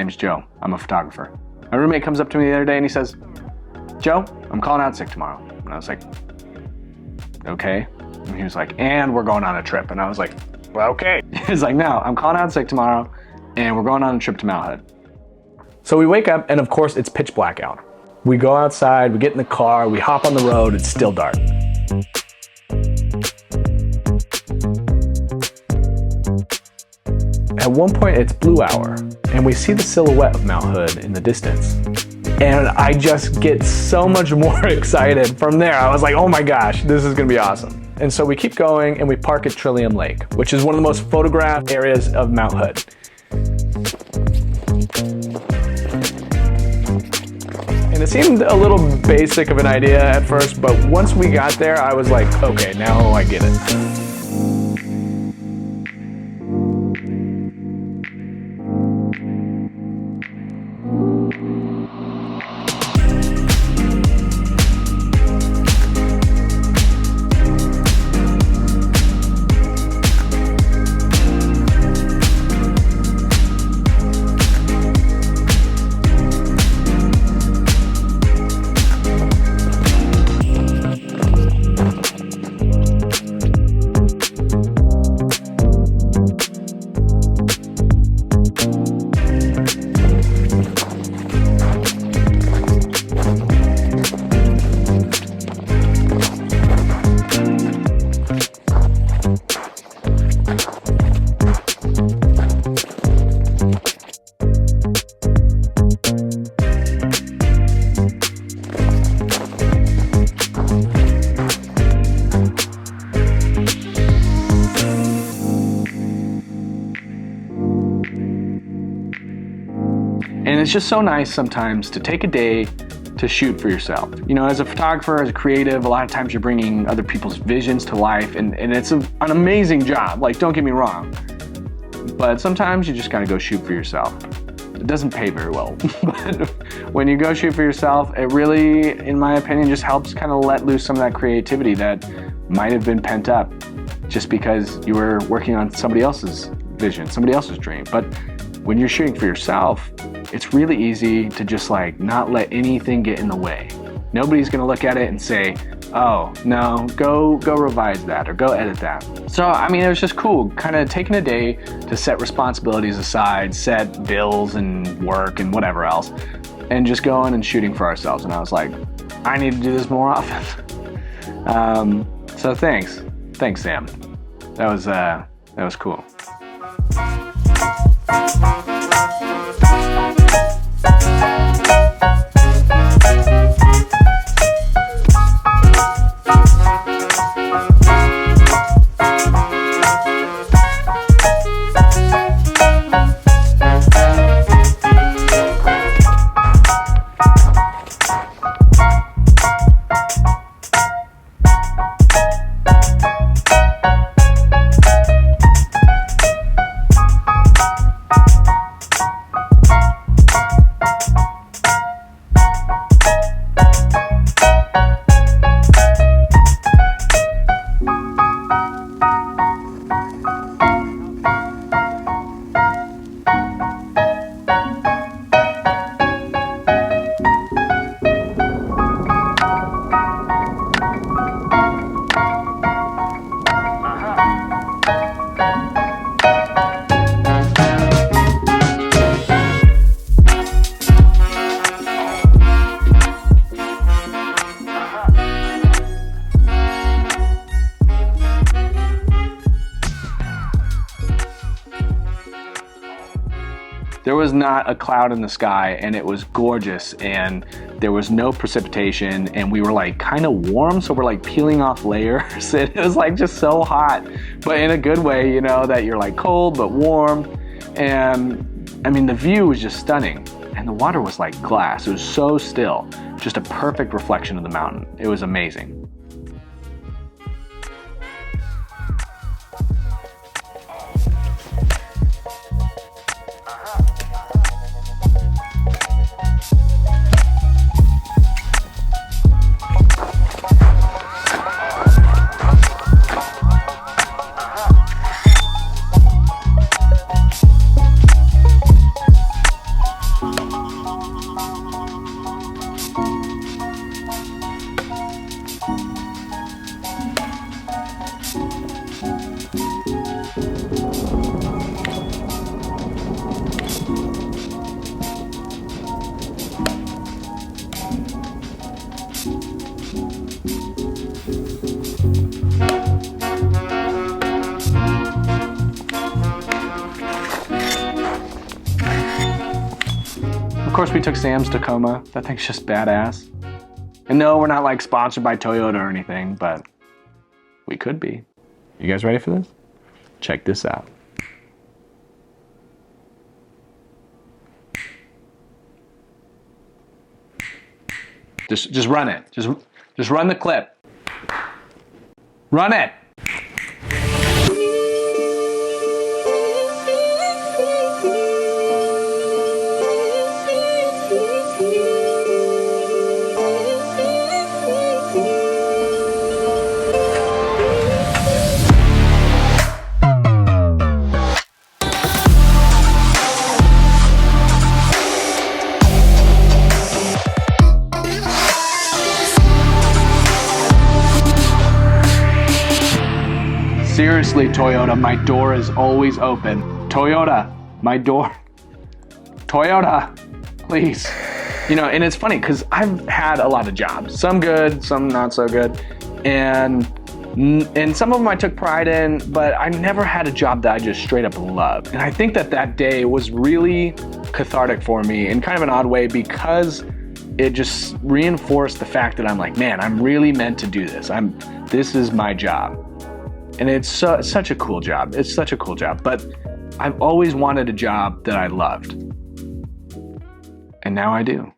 name's Joe. I'm a photographer. My roommate comes up to me the other day and he says, Joe, I'm calling out sick tomorrow. And I was like, okay. And he was like, and we're going on a trip. And I was like, well, okay. He's like, no, I'm calling out sick tomorrow and we're going on a trip to Mount Hood. So we wake up and of course it's pitch black out. We go outside, we get in the car, we hop on the road, it's still dark. At one point it's blue hour and we see the silhouette of Mount Hood in the distance. And I just get so much more excited from there. I was like, oh my gosh, this is gonna be awesome. And so we keep going and we park at Trillium Lake, which is one of the most photographed areas of Mount Hood. And it seemed a little basic of an idea at first, but once we got there, I was like, okay, now I get it. And it's just so nice sometimes to take a day to shoot for yourself. You know, as a photographer, as a creative, a lot of times you're bringing other people's visions to life, and it's an amazing job, like, don't get me wrong. But sometimes you just gotta go shoot for yourself. It doesn't pay very well, but when you go shoot for yourself, it really, in my opinion, just helps kind of let loose some of that creativity that might have been pent up just because you were working on somebody else's vision, somebody else's dream. But when you're shooting for yourself, it's really easy to just like not let anything get in the way. Nobody's gonna look at it and say, oh, no, go revise that or go edit that. So, I mean, it was just cool, kind of taking a day to set responsibilities aside, set bills and work and whatever else, and just going and shooting for ourselves. And I was like, I need to do this more often. So thanks, Sam. That was cool. There was not a cloud in the sky and it was gorgeous and there was no precipitation and we were like kind of warm, so we're like peeling off layers. It was like just so hot, but in a good way, you know, that you're like cold but warm. And I mean, the view was just stunning and the water was like glass. It was so still, just a perfect reflection of the mountain. It was amazing. Of course, we took Sam's Tacoma. That thing's just badass. And no, we're not like sponsored by Toyota or anything, but we could be. You guys ready for this? Check this out. Just run it. Just run the clip. Run it. Seriously, Toyota, my door is always open. Toyota, my door. Toyota, please. You know, and it's funny because I've had a lot of jobs, some good, some not so good. And some of them I took pride in, but I never had a job that I just straight up loved. And I think that day was really cathartic for me in kind of an odd way because it just reinforced the fact that I'm like, man, I'm really meant to do this. This is my job. And it's such a cool job. It's such a cool job. But I've always wanted a job that I loved. And now I do.